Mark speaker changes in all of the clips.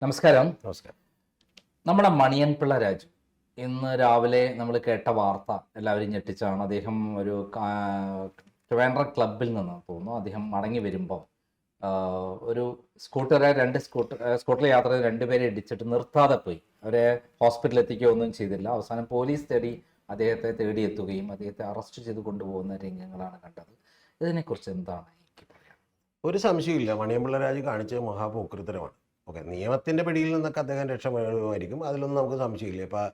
Speaker 1: നമസ്കാരം.
Speaker 2: നമസ്കാരം.
Speaker 1: നമ്മുടെ മണിയൻ പിള്ള രാജു ഇന്ന് രാവിലെ നമ്മൾ കേട്ട വാർത്ത എല്ലാവരും ഞെട്ടിച്ചാണ്. അദ്ദേഹം ഒരു ട്രിവാൻഡ്രം ക്ലബിൽ നിന്ന് തോന്നുന്നു അദ്ദേഹം മടങ്ങി വരുമ്പോൾ ഒരു സ്കൂട്ടറിൽ യാത്ര ചെയ്ത് രണ്ടുപേരെ ഇടിച്ചിട്ട് നിർത്താതെ പോയി. അവരെ ഹോസ്പിറ്റലിൽ എത്തിക്കുകയോ ഒന്നും ചെയ്തില്ല. അവസാനം പോലീസ് അദ്ദേഹത്തെ തേടിയെത്തുകയും അദ്ദേഹത്തെ അറസ്റ്റ് ചെയ്ത് കൊണ്ടുപോകുന്ന രംഗങ്ങളാണ് കണ്ടത്. ഇതിനെക്കുറിച്ച് എന്താണ് എനിക്ക് പറയാം?
Speaker 2: ഒരു സംശയമില്ല, മണിയൻപിള്ള രാജു കാണിച്ചത് മഹാപോക്രിത്തരമാണ്. ഓക്കെ, നിയമത്തിൻ്റെ പിടിയിൽ നിന്നൊക്കെ അദ്ദേഹം രക്ഷപ്പെടുമായിരിക്കും, അതിലൊന്നും നമുക്ക് സംശയമില്ല. ഇപ്പം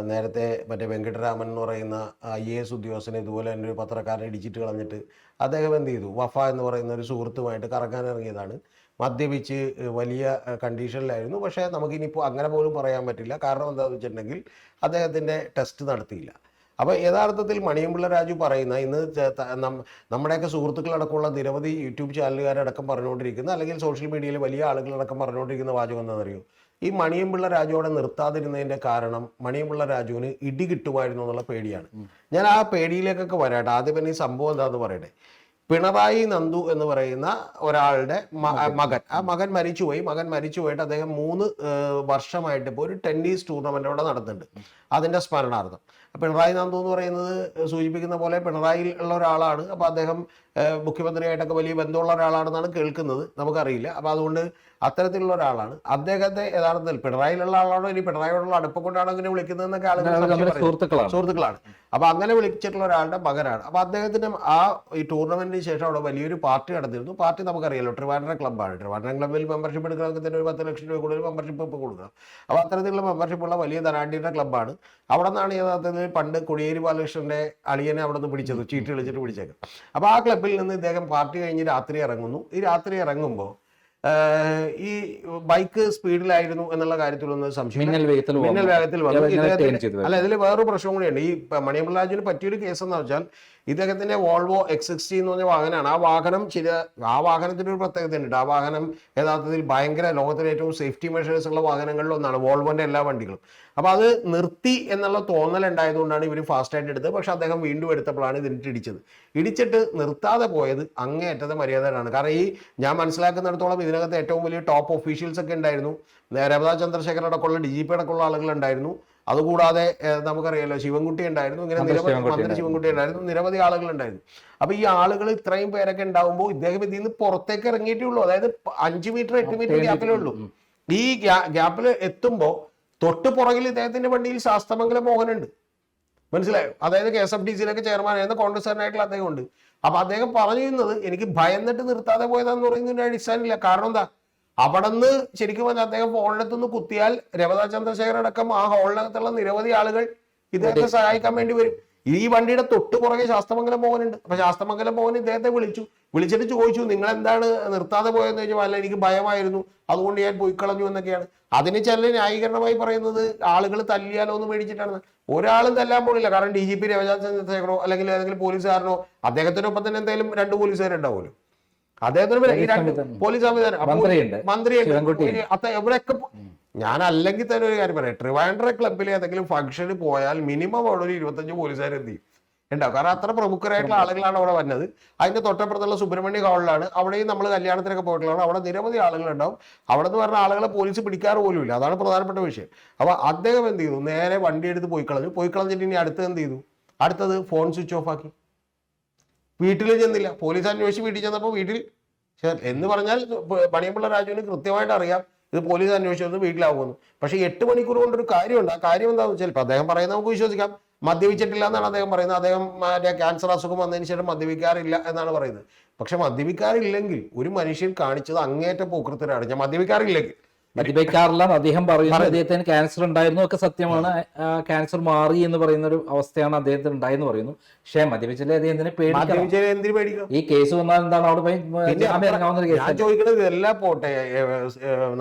Speaker 2: നേരത്തെ മറ്റേ വെങ്കട്ടരാമൻ എന്ന് പറയുന്ന IAS ഉദ്യോഗസ്ഥനെ ഇതുപോലെ തന്നെ ഒരു പത്രക്കാരനെ ഇടിച്ചിട്ട് കളഞ്ഞിട്ട് അദ്ദേഹം എന്ത് ചെയ്തു? വഫ എന്ന് പറയുന്ന ഒരു സുഹൃത്തുമായിട്ട് കറങ്ങാൻ ഇറങ്ങിയതാണ്. മദ്യപിച്ച് വലിയ കണ്ടീഷനിലായിരുന്നു. പക്ഷേ നമുക്കിനിയിപ്പോൾ അങ്ങനെ പോലും പറയാൻ പറ്റില്ല. കാരണം എന്താണെന്ന് വെച്ചിട്ടുണ്ടെങ്കിൽ അദ്ദേഹത്തിൻ്റെ ടെസ്റ്റ് നടത്തിയില്ല. അപ്പോൾ യഥാർത്ഥത്തിൽ മണിയൻപിള്ള രാജു പറയുന്ന ഇന്ന് നമ്മുടെയൊക്കെ സുഹൃത്തുക്കളടക്കമുള്ള നിരവധി യൂട്യൂബ് ചാനലുകാരടക്കം പറഞ്ഞുകൊണ്ടിരിക്കുന്ന, അല്ലെങ്കിൽ സോഷ്യൽ മീഡിയയിൽ വലിയ ആളുകളടക്കം പറഞ്ഞുകൊണ്ടിരിക്കുന്ന വാചകം എന്താണെന്നറിയോ? ഈ മണിയൻപിള്ള രാജുവോടെ നിർത്താതിരുന്നതിൻ്റെ കാരണം മണിയൻപിള്ള രാജുവിന് ഇടി കിട്ടുമായിരുന്നു എന്നുള്ള പേടിയാണ്. ഞാൻ ആ പേടിയിലേക്കൊക്കെ വരാട്ടെ. ആദ്യം തന്നെ ഈ സംഭവം എന്താണെന്ന് പറയട്ടെ. പിണറായി നന്ദു എന്ന് പറയുന്ന ഒരാളുടെ മകൻ മരിച്ചുപോയിട്ട് അദ്ദേഹം 3 വർഷമായിട്ട് ഇപ്പോൾ ഒരു ടെന്നീസ് ടൂർണമെൻ്റ് അവിടെ നടത്തുന്നുണ്ട്, അതിൻ്റെ സ്മരണാർത്ഥം. പിണറായി നന്ദു എന്ന് പറയുന്നത് സൂചിപ്പിക്കുന്ന പോലെ പിണറായി ഉള്ള ഒരാളാണ്. അപ്പോൾ അദ്ദേഹം മുഖ്യമന്ത്രിയായിട്ടൊക്കെ വലിയ ബന്ധമുള്ള ഒരാളാണെന്നാണ് കേൾക്കുന്നത്, നമുക്കറിയില്ല. അപ്പോൾ അതുകൊണ്ട് അത്തരത്തിലുള്ള ഒരാളാണ്. അദ്ദേഹത്തെ യഥാർത്ഥത്തിൽ പിണറായിലുള്ള ആളാണോ ഇനി പിണറായിയോടുള്ള അടുപ്പം കൊണ്ടാണോ ഇങ്ങനെ വിളിക്കുന്നതെന്നൊക്കെ ആളുകൾ സുഹൃത്തുക്കളാണ്. അപ്പോൾ അങ്ങനെ വിളിച്ചിട്ടുള്ള ഒരാളുടെ മകനാണ്. അപ്പോൾ അദ്ദേഹത്തിന് ഈ ടൂർണമെന്റിന് ശേഷം അവിടെ വലിയൊരു പാർട്ടി നടത്തിയിരുന്നു. പാർട്ടി നമുക്കറിയാലോ, ട്രിവാൻഡ്രം ക്ലബ്ബാണ്. ട്രിവാൻഡ്രം ക്ലബ്ബിൽ മെമ്പർഷിപ്പ് എടുക്കണമെങ്കിൽ തന്നെ ഒരു 10 ലക്ഷം രൂപ കൂടുതൽ മെമ്പർഷിപ്പ് ഇപ്പോൾ കൊടുക്കണം. അപ്പോൾ അത്തരത്തിലുള്ള മെമ്പർഷിപ്പുള്ള വലിയ ധനാഢ്യരുടെ ക്ലബ്ബാണ്. അവിടെ നിന്നാണ് യഥാർത്ഥത്തിൽ പണ്ട് കോടിയേരി ബാലകൃഷ്ണന്റെ അളിയനെ അവിടെ നിന്ന് പിടിച്ചത്, ചീട്ട് കളിച്ചിട്ട് പിടിച്ചേക്കും. അപ്പോൾ ആ ക്ലബ്ബിൽ നിന്ന് ഇദ്ദേഹം പാർട്ടി കഴിഞ്ഞ് രാത്രി ഇറങ്ങുന്നു. ഈ രാത്രി ഇറങ്ങുമ്പോൾ ഈ ബൈക്ക് സ്പീഡിലായിരുന്നു എന്നുള്ള കാര്യത്തിലൊന്നും സംശയം. മിന്നൽ വേഗത്തിൽ വന്നു. അല്ല, ഇതിൽ വേറൊരു പ്രശ്നം കൂടിയുണ്ട്. ഈ മണിയൻപിള്ള രാജുവിന് പറ്റിയൊരു കേസ് എന്ന് വെച്ചാൽ ഇദ്ദേഹത്തിന്റെ വോൾവോ X60 എന്ന് പറഞ്ഞ വാഹനമാണ്. ആ വാഹനത്തിന് ഒരു പ്രത്യേകത ഉണ്ട്. ആ വാഹനം യഥാർത്ഥത്തിൽ ഭയങ്കര ലോകത്തിലെ ഏറ്റവും സേഫ്റ്റി മെഷേഴ്സ് ഉള്ള വാഹനങ്ങളിൽ ഒന്നാണ്, വോൾവോന്റെ എല്ലാ വണ്ടികളും. അപ്പൊ അത് നിർത്തി എന്നുള്ള തോന്നൽ ഉണ്ടായതുകൊണ്ടാണ് ഇവർ ഫാസ്റ്റായിട്ട് എടുത്തത്. പക്ഷെ അദ്ദേഹം വീണ്ടും എടുത്തപ്പോഴാണ് ഇതിട്ട് ഇടിച്ചിട്ട് നിർത്താതെ പോയത് അങ്ങേയറ്റത്തെ മര്യാദയാണ്. കാരണം ഞാൻ മനസ്സിലാക്കുന്നിടത്തോളം ഇതിനകത്ത് ഏറ്റവും വലിയ ടോപ്പ് ഒഫീഷ്യൽസ് ഒക്കെ ഉണ്ടായിരുന്നു. രമതാ ചന്ദ്രശേഖർ അടക്കമുള്ള DGP അടക്കമുള്ള ആളുകൾ ഉണ്ടായിരുന്നു. അതുകൂടാതെ നമുക്കറിയാലോ ശിവൻകുട്ടി ഉണ്ടായിരുന്നു. ഇങ്ങനെ മന്ത്രി ശിവൻകുട്ടി ഉണ്ടായിരുന്നു, നിരവധി ആളുകൾ ഉണ്ടായിരുന്നു. അപ്പൊ ഈ ആളുകൾ ഇത്രയും പേരൊക്കെ ഉണ്ടാവുമ്പോൾ ഇദ്ദേഹം ഇതിൽ നിന്ന് പുറത്തേക്ക് ഇറങ്ങിയിട്ടേ ഉള്ളൂ. അതായത് 5 മീറ്റർ 8 മീറ്റർ ഗ്യാപ്പിലേ ഉള്ളൂ. ഈ ഗ്യാപ്പിൽ എത്തുമ്പോൾ തൊട്ട് പുറകിൽ ഇദ്ദേഹത്തിന്റെ വണ്ടിയിൽ ശാസ്തമംഗലം മോഹനുണ്ട്. മനസ്സിലായോ? അതായത് KSFDCയിലൊക്കെ ചെയർമാനായിരുന്ന കോൺഗ്രസ്സുകാരനായിട്ടുള്ള അദ്ദേഹം ഉണ്ട്. അപ്പൊ അദ്ദേഹം പറഞ്ഞിരുന്നത് എനിക്ക് ഭയന്നിട്ട് നിർത്താതെ പോയതാന്ന് പറയുന്നതിന്റെ അടിസ്ഥാനമില്ല. കാരണം എന്താ? അവിടെ നിന്ന് ശരിക്കും പറഞ്ഞാൽ അദ്ദേഹം ഫോണിനകത്തുനിന്ന് കുത്തിയാൽ രമതാ ചന്ദ്രശേഖർ അടക്കം ആ ഹോളിനകത്തുള്ള നിരവധി ആളുകൾ ഇദ്ദേഹത്തെ സഹായിക്കാൻ വേണ്ടി വരും. ഈ വണ്ടിയുടെ തൊട്ട് പുറകെ ശാസ്തമംഗലം മോഹനുണ്ട്. അപ്പൊ ശാസ്തമംഗലം മോഹൻ ഇദ്ദേഹത്തെ വിളിച്ചിട്ട് ചോദിച്ചു, നിങ്ങൾ എന്താണ് നിർത്താതെ പോയെന്ന് ചോദിച്ചാൽ, അല്ല എനിക്ക് ഭയമായിരുന്നു, അതുകൊണ്ട് ഞാൻ പോയി കളഞ്ഞു എന്നൊക്കെയാണ്. അതിന് ചില ന്യായീകരണമായി പറയുന്നത് ആളുകൾ തല്ലിയാലോ എന്ന് മേടിച്ചിട്ടാണ്. ഒരാളും തല്ലാൻ പോണില്ല. കാരണം DGP രമതാ ചന്ദ്രശേഖരോ അല്ലെങ്കിൽ ഏതെങ്കിലും പോലീസുകാരനോ, അദ്ദേഹത്തിനൊപ്പം തന്നെ എന്തായാലും 2 പോലീസുകാരുണ്ടാവുമല്ലോ, അദ്ദേഹത്തിന് പോലീസ് സംവിധാനം, മന്ത്രിയൊക്കെ എവിടെയൊക്കെ. ഞാൻ അല്ലെങ്കിൽ തന്നെ ഒരു കാര്യം പറയാം, ട്രിവാൻഡ്രം ക്ലബ്ബിൽ ഏതെങ്കിലും ഫംഗ്ഷന് പോയാൽ മിനിമം അവിടെ ഒരു 25 പോലീസുകാർ എന്ത് ചെയ്യും ഉണ്ടാവും. കാരണം അത്ര പ്രമുഖരായിട്ടുള്ള ആളുകളാണ് അവിടെ വന്നത്. അതിന്റെ തൊട്ടപ്പുറത്തുള്ള സുബ്രഹ്മണ്യ ഹാളിലാണ്. അവിടെയും നമ്മൾ കല്യാണത്തിനൊക്കെ പോയിട്ടുള്ളതാണ്. അവിടെ നിരവധി ആളുകളുണ്ടാവും. അവിടെ നിന്ന് പറഞ്ഞ ആളുകളെ പോലീസ് പിടിക്കാറ് പോലും ഇല്ല. അതാണ് പ്രധാനപ്പെട്ട വിഷയം. അപ്പൊ അദ്ദേഹം എന്ത് ചെയ്തു? നേരെ വണ്ടി എടുത്ത് പോയി കളഞ്ഞിട്ട് ഇനി അടുത്ത് എന്ത് ചെയ്തു? അടുത്തത് ഫോൺ സ്വിച്ച് ഓഫ് ആക്കി. വീട്ടിൽ ചെന്നില്ല. പോലീസ് അന്വേഷിച്ച് വീട്ടിൽ ചെന്നപ്പോൾ വീട്ടിൽ എന്ന് പറഞ്ഞാൽ മണിയൻപിള്ള രാജുവിന് കൃത്യമായിട്ട് അറിയാം ഇത് പോലീസ് അന്വേഷിച്ചത് വീട്ടിലാവുമെന്ന്. പക്ഷേ 8 മണിക്കൂർ കൊണ്ടൊരു കാര്യമുണ്ട്. ആ കാര്യം എന്താണെന്ന് വെച്ചാൽ ഇപ്പം അദ്ദേഹം പറയുന്നത് നമുക്ക് വിശ്വസിക്കാം, മദ്യപിച്ചിട്ടില്ല എന്നാണ് അദ്ദേഹം പറയുന്നത്. അദ്ദേഹം ക്യാൻസർ അസുഖം വന്നതിന് ശേഷം മദ്യപിക്കാറില്ല എന്നാണ് പറയുന്നത്. പക്ഷെ മദ്യപിക്കാറില്ലെങ്കിൽ ഒരു മനുഷ്യൻ കാണിച്ചത് അങ്ങേറ്റ പോക്കൃത്തരാണ്. ഞാൻ
Speaker 1: മദ്യപിക്കാറില്ല അദ്ദേഹം പറയുന്നത്. അദ്ദേഹത്തിന് ക്യാൻസർ ഉണ്ടായിരുന്നു ഒക്കെ സത്യമാണ്. ക്യാൻസർ മാറി എന്ന് പറയുന്ന ഒരു അവസ്ഥയാണ് അദ്ദേഹത്തിന് ഉണ്ടായെന്ന് പറയുന്നു. പക്ഷേ മദ്യപിച്ചില്ലേ അദ്ദേഹത്തിന് പേടിക്കണം. ഈ കേസ് വന്നാൽ എന്താണ് അവിടെ പോയി ഇറങ്ങാവുന്ന കേസ്?
Speaker 2: ഞാൻ ചോദിക്കുന്നത് ഇതെല്ലാം പോട്ടെ,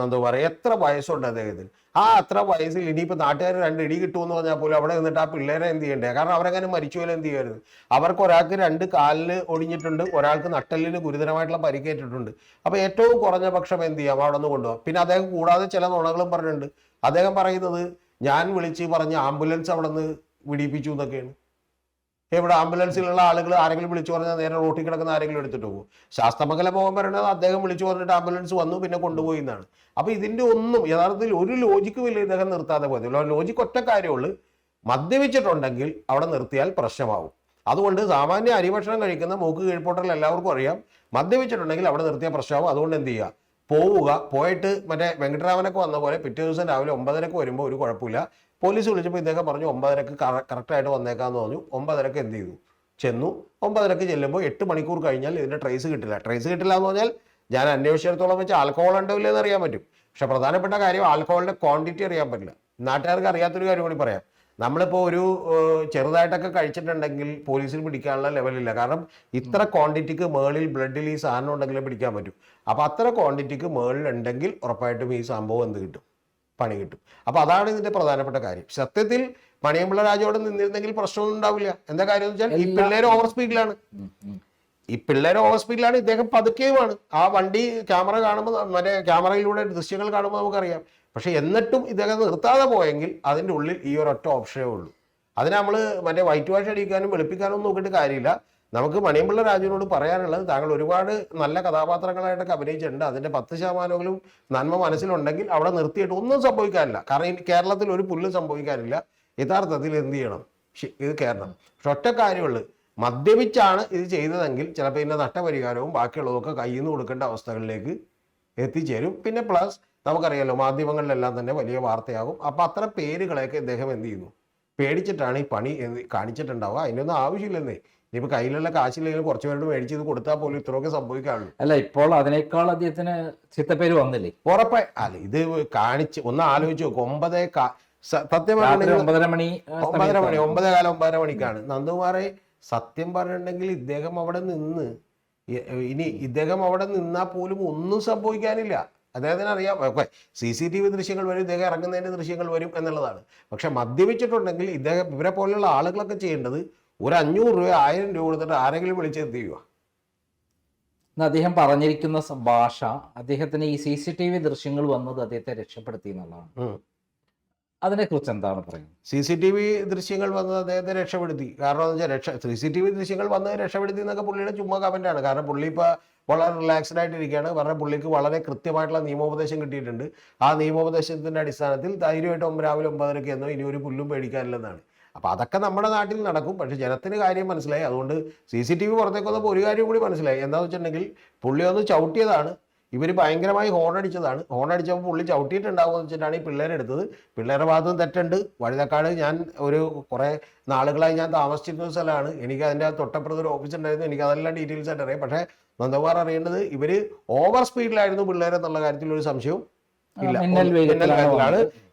Speaker 2: എന്താ പറയാ, എത്ര വയസ്സുണ്ട് അദ്ദേഹത്തിന്? അത്ര വയസ്സിൽ ഇനിയിപ്പോൾ നാട്ടുകാർ 2 ഇടി കിട്ടുമെന്ന് പറഞ്ഞാൽ പോലും അവിടെ നിന്നിട്ട് ആ പിള്ളേരെ എന്ത് ചെയ്യണ്ടേ? കാരണം അവരെങ്ങനെ മരിച്ചു പോലും എന്ത് ചെയ്യുമായിരുന്നു? അവർക്ക് ഒരാൾക്ക് 2 കാലിന് ഒടിഞ്ഞിട്ടുണ്ട്, ഒരാൾക്ക് നട്ടെല്ലിന് ഗുരുതരമായിട്ടുള്ള പരിക്കേറ്റിട്ടുണ്ട്. അപ്പൊ ഏറ്റവും കുറഞ്ഞ പക്ഷം എന്ത് ചെയ്യാം? അവിടെ നിന്ന് കൊണ്ടുപോകാം. പിന്നെ അദ്ദേഹം കൂടാതെ ചില നുണകളും പറഞ്ഞിട്ടുണ്ട്. അദ്ദേഹം പറയുന്നത് ഞാൻ വിളിച്ച് പറഞ്ഞ് ആംബുലൻസ് അവിടെ നിന്ന് വിടിപ്പിച്ചു എന്നൊക്കെയാണ്. ഇവിടെ ആംബുലൻസിലുള്ള ആളുകൾ ആരെങ്കിലും വിളിച്ചു പറഞ്ഞാൽ നേരെ റോട്ടിൽ കിടക്കുന്ന ആരെങ്കിലും എടുത്തിട്ട് പോകും. ശാസ്തമംഗലം പോകാൻ പറയുന്നത് അദ്ദേഹം വിളിച്ചു പറഞ്ഞിട്ട് ആംബുലൻസ് വന്നു പിന്നെ കൊണ്ടുപോയി എന്നാണ്. അപ്പൊ ഇതിന്റെ ഒന്നും യഥാർത്ഥത്തിൽ ഒരു ലോജിക്കും ഇല്ല ഇദ്ദേഹം നിർത്താതെ പോയത്. ലോജിക്ക് ഒറ്റ കാര്യമുള്ളൂ, മദ്യപിച്ചിട്ടുണ്ടെങ്കിൽ അവിടെ നിർത്തിയാൽ പ്രശ്നമാവും. അതുകൊണ്ട് സാമാന്യ അരിഭക്ഷണം കഴിക്കുന്ന മൂക്ക് കീഴ്പോട്ടൽ എല്ലാവർക്കും അറിയാം, മദ്യപിച്ചിട്ടുണ്ടെങ്കിൽ അവിടെ നിർത്തിയ പ്രശ്നമാവും. അതുകൊണ്ട് എന്ത് ചെയ്യുക, പോവുക. പോയിട്ട് മറ്റേ വെങ്കട്ടരാമനൊക്കെ വന്ന പോലെ പിറ്റേ ദിവസം രാവിലെ 9:30 വരുമ്പോൾ ഒരു കുഴപ്പമില്ല. പോലീസ് വിളിച്ചപ്പോൾ ഇദ്ദേഹം പറഞ്ഞു 9:30 കറക്റ്റായിട്ട് വന്നേക്കാന്ന് പറഞ്ഞു. 9:30 എന്ത് ചെയ്തു, ചെന്നു. 9:30 ചെല്ലുമ്പോൾ 8 മണിക്കൂർ കഴിഞ്ഞാൽ ഇതിന്റെ ട്രേസ് കിട്ടില്ല. ട്രേസ് കിട്ടില്ല എന്ന് പറഞ്ഞാൽ ഞാൻ അന്വേഷിച്ചിടത്തോളം വെച്ച് ആൽക്കഹോൾ ഉണ്ടോ ഇല്ലെന്ന് അറിയാൻ പറ്റും. പക്ഷെ പ്രധാനപ്പെട്ട കാര്യം ആൽക്കഹോളിന്റെ ക്വാണ്ടിറ്റി അറിയാൻ പറ്റില്ല. നാട്ടുകാർക്ക് അറിയാത്തൊരു കാര്യം കൂടി പറയാം. നമ്മളിപ്പോൾ ഒരു ചെറുതായിട്ടൊക്കെ കഴിച്ചിട്ടുണ്ടെങ്കിൽ പോലീസിന് പിടിക്കാനുള്ള ലെവലില്ല. കാരണം ഇത്ര ക്വാണ്ടിറ്റിക്ക് മേളിൽ ബ്ലഡിൽ ഈ സാധനം ഉണ്ടെങ്കിലേ പിടിക്കാൻ പറ്റും. അപ്പോൾ അത്ര ക്വാണ്ടിറ്റിക്ക് മേളിൽ ഉണ്ടെങ്കിൽ ഉറപ്പായിട്ടും ഈ സംഭവം എന്ത് കിട്ടും, പണി കിട്ടും. അപ്പോൾ അതാണ് ഇതിന്റെ പ്രധാനപ്പെട്ട കാര്യം. സത്യത്തിൽ മണിയമ്പിള്ള രാജയോട് നിന്നിരുന്നെങ്കിൽ പ്രശ്നമൊന്നും ഉണ്ടാവില്ല. എന്താ കാര്യം എന്ന് വെച്ചാൽ ഈ പിള്ളേർ ഓവർ സ്പീഡിലാണ്. ഇദ്ദേഹം പതുക്കെയുമാണ്. ആ വണ്ടി ക്യാമറ കാണുമ്പോൾ, മറ്റേ ക്യാമറയിലൂടെ ദൃശ്യങ്ങൾ കാണുമ്പോൾ നമുക്കറിയാം. പക്ഷെ എന്നിട്ടും ഇദ്ദേഹം നിർത്താതെ പോയെങ്കിൽ അതിൻ്റെ ഉള്ളിൽ ഈ ഒരൊറ്റ ഓപ്ഷനേ ഉള്ളൂ. അതിന് നമ്മൾ മറ്റേ വൈറ്റ് വാഷ് അടിക്കാനും വെളുപ്പിക്കാനും നോക്കിയിട്ട് കാര്യമില്ല. നമുക്ക് മണിയമ്പിള്ള രാജുവിനോട് പറയാനുള്ളത്, താങ്കൾ ഒരുപാട് നല്ല കഥാപാത്രങ്ങളായിട്ടൊക്കെ അഭിനയിച്ചിട്ടുണ്ട്. അതിൻ്റെ 10% നന്മ മനസ്സിലുണ്ടെങ്കിൽ അവിടെ നിർത്തിയിട്ട് ഒന്നും സംഭവിക്കാനില്ല. കാരണം ഈ കേരളത്തിൽ ഒരു പുല്ല് സംഭവിക്കാനില്ല. യഥാർത്ഥത്തിൽ എന്ത് ചെയ്യണം, ഇത് കയറണം. പക്ഷെ ഒറ്റ കാര്യമുള്ളൂ, മദ്യപിച്ചാണ് ഇത് ചെയ്തതെങ്കിൽ ചിലപ്പോൾ ഇതിൻ്റെ നഷ്ടപരിഹാരവും ബാക്കിയുള്ളതൊക്കെ കയ്യിൽ നിന്ന് കൊടുക്കേണ്ട അവസ്ഥകളിലേക്ക് എത്തിച്ചേരും. പിന്നെ പ്ലസ് നമുക്കറിയാലോ, മാധ്യമങ്ങളിലെല്ലാം തന്നെ വലിയ വാർത്തയാകും. അപ്പം അത്ര പേരുകളെയൊക്കെ ഇദ്ദേഹം എന്ത് ചെയ്യുന്നു, പേടിച്ചിട്ടാണ് ഈ പണി കാണിച്ചിട്ടുണ്ടാവുക. അതിൻ്റെ ഒന്നും ആവശ്യമില്ലെന്നേ. ഇനിയിപ്പോൾ കയ്യിലുള്ള കാശില്ലെങ്കിൽ കുറച്ച് പേരോട് മേടിച്ച് ഇത് കൊടുത്താൽ പോലും ഇത്രയൊക്കെ സംഭവിക്കാറുള്ളൂ.
Speaker 1: അല്ല, ഇപ്പോൾ അതിനേക്കാൾ അദ്ദേഹത്തിന് ചിത്തപ്പേര് വന്നില്ലേ?
Speaker 2: ഉറപ്പായി. അല്ല, ഇത് കാണിച്ച് ഒന്ന് ആലോചിച്ച് നോക്കും. 9 സത്യം
Speaker 1: 9:30 മണി
Speaker 2: 9:15 മണിക്കാണ് നന്ദകുമാറെ. സത്യം പറഞ്ഞിട്ടുണ്ടെങ്കിൽ ഇദ്ദേഹം അവിടെ നിന്ന്, ഇനി ഇദ്ദേഹം അവിടെ നിന്നാൽ പോലും ഒന്നും സംഭവിക്കാനില്ല. അദ്ദേഹത്തിന് അറിയാം, CCTV ദൃശ്യങ്ങൾ വരും, ഇദ്ദേഹം ഇറങ്ങുന്നതിൻ്റെ ദൃശ്യങ്ങൾ വരും എന്നുള്ളതാണ്. പക്ഷെ മദ്യപിച്ചിട്ടുണ്ടെങ്കിൽ ഇവരെ പോലെയുള്ള ആളുകളൊക്കെ ചെയ്യേണ്ടത് ഒരു 500 രൂപ 1000 രൂപ കൊടുത്തിട്ട് ആരെങ്കിലും വിളിച്ചെത്തി ചെയ്യുക.
Speaker 1: അദ്ദേഹം പറഞ്ഞിരിക്കുന്ന ഭാഷ, അദ്ദേഹത്തിന് ഈ CCTV ദൃശ്യങ്ങൾ വന്നത് അദ്ദേഹത്തെ രക്ഷപ്പെടുത്തി എന്നുള്ളതാണ്. അതിനെക്കുറിച്ച് എന്താണ് പറയുന്നത്?
Speaker 2: CCTV ദൃശ്യങ്ങൾ വന്നത് അദ്ദേഹത്തെ രക്ഷപ്പെടുത്തി. കാരണം എന്ന് വെച്ചാൽ CCTV ദൃശ്യങ്ങൾ വന്നത് രക്ഷപ്പെടുത്തി എന്നൊക്കെ പുള്ളിയുടെ ചുമ്മാ കമൻ്റാണ്. കാരണം പുള്ളി ഇപ്പോൾ വളരെ റിലാക്സ്ഡ് ആയിട്ടിരിക്കുകയാണ്. കാരണം പുള്ളിക്ക് വളരെ കൃത്യമായിട്ടുള്ള നിയമോപദേശം കിട്ടിയിട്ടുണ്ട്. ആ നിയമോപദേശത്തിൻ്റെ അടിസ്ഥാനത്തിൽ ധൈര്യമായിട്ട് രാവിലെ 9:30 എന്നോ ഇനി ഒരു പുല്ലും പേടിക്കാനില്ലെന്നാണ്. അപ്പോൾ അതൊക്കെ നമ്മുടെ നാട്ടിൽ നടക്കും. പക്ഷേ ജനത്തിന് കാര്യം മനസ്സിലായി. അതുകൊണ്ട് CCTV പുറത്തേക്ക് വന്നപ്പോൾ ഒരു കാര്യം കൂടി മനസ്സിലായി. എന്താണെന്ന് വെച്ചിട്ടുണ്ടെങ്കിൽ പുള്ളി ഒന്ന് ചവിട്ടിയതാണ്, ഇവർ ഭയങ്കരമായി ഹോൺ അടിച്ചതാണ്. ഹോൺ അടിച്ചപ്പോൾ പുള്ളി ചവിട്ടിയിട്ടുണ്ടാകുമെന്ന് വെച്ചിട്ടാണ് ഈ പിള്ളേരെടുത്തത്. പിള്ളേരുടെ ഭാഗത്തും തെറ്റുണ്ട്. വഴുതക്കാട് ഞാൻ കുറേ നാളുകളായി ഞാൻ താമസിച്ചിരുന്ന സ്ഥലമാണ്. എനിക്ക് അതിൻ്റെ തൊട്ടപ്പുറത്ത് ഒരു ഓഫീസ് ഉണ്ടായിരുന്നു. എനിക്ക് അതെല്ലാം ഡീറ്റെയിൽസ് ആയിട്ട് അറിയാം. പക്ഷേ നന്ദകുമാർ അറിയേണ്ടത് ഇവർ ഓവർ സ്പീഡിലായിരുന്നു പിള്ളേരെന്നുള്ള കാര്യത്തിൽ ഒരു സംശയവും ഇല്ല.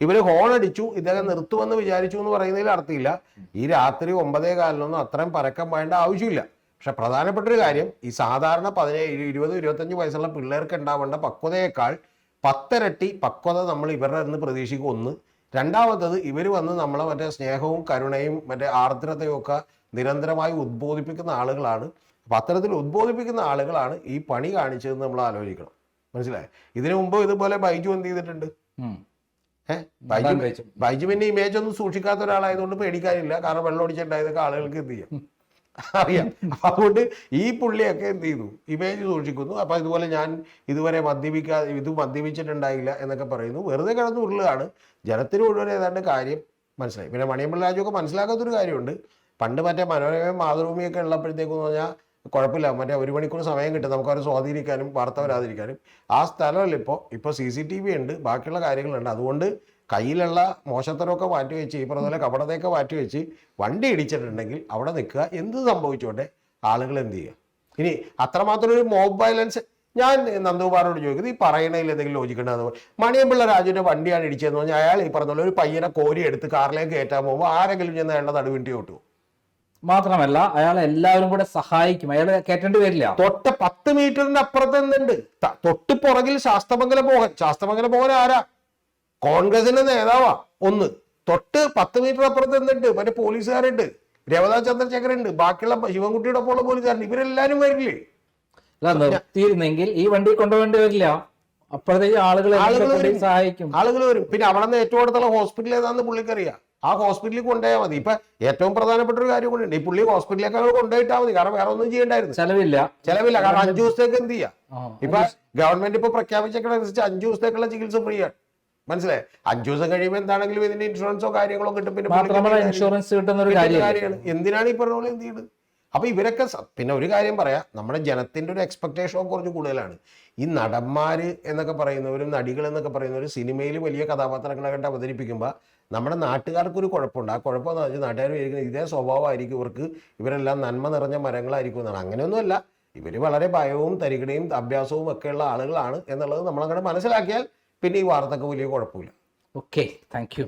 Speaker 2: ഇവര് ഹോൺ അടിച്ചു, ഇദ്ദേഹം നിർത്തുമെന്ന് വിചാരിച്ചു എന്ന് പറയുന്നതിൽ അർത്ഥമില്ല. ഈ രാത്രി 9:15 അത്രയും പരക്കം വേണ്ട ആവശ്യമില്ല. പക്ഷെ പ്രധാനപ്പെട്ട ഒരു കാര്യം, ഈ സാധാരണ 17, 20, 25 വയസ്സുള്ള പിള്ളേർക്ക് ഉണ്ടാവേണ്ട പക്വതയേക്കാൾ 10 ഇരട്ടി പക്വത നമ്മൾ ഇവരുടെ നിന്ന് പ്രതീക്ഷിക്കും. ഒന്ന്. രണ്ടാമത്തത്, ഇവർ വന്ന് നമ്മളെ മറ്റേ സ്നേഹവും കരുണയും മറ്റേ ആർദ്രതയും ഒക്കെ നിരന്തരമായി ഉദ്ബോധിപ്പിക്കുന്ന ആളുകളാണ്. അപ്പം അത്തരത്തിൽ ഉദ്ബോധിപ്പിക്കുന്ന ആളുകളാണ് ഈ പണി കാണിച്ചതെന്ന് നമ്മൾ ആലോചിക്കണം. മനസ്സിലായി? ഇതിനു മുമ്പ് ഇതുപോലെ ബൈജു എന്ത് ചെയ്തിട്ടുണ്ട്? ബൈജുവിന്റെ ഇമേജ് ഒന്നും സൂക്ഷിക്കാത്ത ഒരാളായതുകൊണ്ട് പേടിക്കാനില്ല. കാരണം വെള്ളം ഒടിച്ചിട്ടുണ്ടായതൊക്കെ ആളുകൾക്ക് എന്ത് ചെയ്യാം, അറിയാം. അതുകൊണ്ട് ഈ പുള്ളിയൊക്കെ എന്ത് ചെയ്തു, ഇമേജ് സൂക്ഷിക്കുന്നു. അപ്പൊ ഇതുപോലെ ഞാൻ ഇതുവരെ മദ്യപിച്ചിട്ടുണ്ടായില്ല എന്നൊക്കെ പറയുന്നു. വെറുതെ കിടന്ന് ഉരുളാണ്. ജനത്തിന് മുഴുവൻ ഏതാണ്ട് കാര്യം മനസ്സിലായി. പിന്നെ മണിയമ്പിള്ള രാജുവൊക്കെ മനസ്സിലാക്കാത്തൊരു കാര്യമുണ്ട്. പണ്ട് മറ്റേ മനോരമയും മാതൃഭൂമിയൊക്കെ ഉള്ളപ്പോഴത്തേക്കെന്ന് പറഞ്ഞാൽ കുഴപ്പമില്ല, മറ്റേ 1 മണിക്കൂർ സമയം കിട്ടും നമുക്ക് അവരെ സ്വാധീനിക്കാനും വാർത്ത വരാതിരിക്കാനും. ആ സ്ഥലമല്ല ഇപ്പോൾ CCTV ഉണ്ട്, ബാക്കിയുള്ള കാര്യങ്ങളുണ്ട്. അതുകൊണ്ട് കയ്യിലുള്ള മോശത്തരമൊക്കെ മാറ്റിവെച്ച്, ഈ പറഞ്ഞ പോലെ കപടതയൊക്കെ മാറ്റിവെച്ച് വണ്ടി ഇടിച്ചിട്ടുണ്ടെങ്കിൽ അവിടെ നിൽക്കുക. എന്ത് സംഭവിച്ചോട്ടെ, ആളുകൾ എന്ത് ചെയ്യുക. ഇനി അത്രമാത്രം ഒരു മോബ് വയലൻസ്, ഞാൻ നന്ദകുമാരോട് ചോദിക്കുന്നത്, ഈ പറയണതിൽ എന്തെങ്കിലും ലോജിക്കുണ്ട്? മണിയമ്പിള്ള രാജുവിൻ്റെ വണ്ടിയാണ് ഇടിച്ചതെന്ന് പറഞ്ഞാൽ അയാൾ ഈ പറഞ്ഞ പോലെ ഒരു പയ്യനെ കോരി എടുത്ത് കാറിലേക്ക് കയറ്റാൻ പോകുമ്പോൾ ആരെങ്കിലും ചെന്ന് അയാളുടെ നടുവിണ്ടി കിട്ടുമോ?
Speaker 1: മാത്രമല്ല അയാളെ എല്ലാവരും കൂടെ സഹായിക്കും, അയാൾ കയറ്റേണ്ടി വരില്ല.
Speaker 2: തൊട്ട് 10 മീറ്ററിന്റെ അപ്പുറത്ത് എന്തുണ്ട്, തൊട്ട് പുറകിൽ ശാസ്തമംഗലം മോഹൻ ആരാ? കോൺഗ്രസിന്റെ നേതാവാ. ഒന്ന്. തൊട്ട് 10 മീറ്റർ അപ്പുറത്ത് എന്തുണ്ട്, മറ്റേ പോലീസുകാരുണ്ട്, രവതാ ചന്ദ്രശേഖരൻ ഉണ്ട്, ബാക്കിയുള്ള ശിവൻകുട്ടിയുടെ ഒപ്പമുള്ള പോലീസുകാരുണ്ട്. ഇവരെല്ലാരും വരില്ലേ?
Speaker 1: അല്ല, നിർത്തിയിരുന്നെങ്കിൽ ഈ വണ്ടി കൊണ്ടുപോകേണ്ടി വരില്ല. അപ്പോഴത്തേക്ക് ആളുകൾ സഹായിക്കും,
Speaker 2: ആളുകൾ വരും. പിന്നെ അവിടെ നിന്ന് ഏറ്റവും അടുത്തുള്ള ഹോസ്പിറ്റൽ ഏതാണെന്ന് പുള്ളിക്കറിയാം. ആ ഹോസ്പിറ്റലിൽ കൊണ്ടുപോയാൽ മതി. ഇപ്പൊ ഏറ്റവും പ്രധാനപ്പെട്ട ഒരു കാര്യം കൊണ്ടുണ്ട്, ഈ പുള്ളി ഹോസ്പിറ്റലിലേക്ക് അങ്ങ് കൊണ്ടുപോയിട്ടാൽ മതി. കാരണം വേറെ ഒന്നും ചെയ്യണ്ടായിരുന്നു, ചെലവില്ല. കാരണം 5 ദിവസത്തേക്ക് എന്ത് ചെയ്യാം, ഇപ്പൊ ഗവൺമെന്റ് ഇപ്പൊ പ്രഖ്യാപിച്ചനുസരിച്ച് 5 ദിവസത്തേക്കുള്ള ചികിത്സ ഫ്രീ ആണ്. മനസ്സിലായി? 5 ദിവസം കഴിയുമ്പോൾ എന്താണെങ്കിലും ഇതിന്റെ ഇൻഷുറൻസോ കാര്യങ്ങളോ കിട്ടും. പിന്നെ
Speaker 1: ഇൻഷുറൻസ് കിട്ടുന്ന ഒരു
Speaker 2: കാര്യമാണ്. എന്തിനാണ് ഈ പറഞ്ഞ പോലെ എന്ത് ചെയ്യുന്നത്? അപ്പൊ ഇവരൊക്കെ പിന്നെ ഒരു കാര്യം പറയാം, നമ്മുടെ ജനത്തിന്റെ ഒരു എക്സ്പെക്ടേഷൻ കുറച്ച് കൂടുതലാണ്. ഈ നടന്മാര് എന്നൊക്കെ പറയുന്നവരും നടികൾ എന്നൊക്കെ പറയുന്നവരും സിനിമയിൽ വലിയ കഥാപാത്രങ്ങളായിട്ട് അവതരിപ്പിക്കുമ്പോൾ നമ്മുടെ നാട്ടുകാർക്കൊരു കുഴപ്പമുണ്ട്. ആ കുഴപ്പമെന്ന് വെച്ചാൽ നാട്ടുകാർ വിചാരിക്കുന്നത് ഇതേ സ്വഭാവമായിരിക്കും ഇവർക്ക്, ഇവരെല്ലാം നന്മ നിറഞ്ഞ മരങ്ങളായിരിക്കും എന്നാണ്. അങ്ങനെയൊന്നുമല്ല, ഇവർ വളരെ ഭയവും തരികിടയും അഭ്യാസവും ഒക്കെയുള്ള ആളുകളാണ് എന്നുള്ളത് നമ്മളങ്ങനെ മനസ്സിലാക്കിയാൽ പിന്നെ ഈ വാർത്തക്ക് വലിയ കുഴപ്പമില്ല.
Speaker 1: Okay, thank you.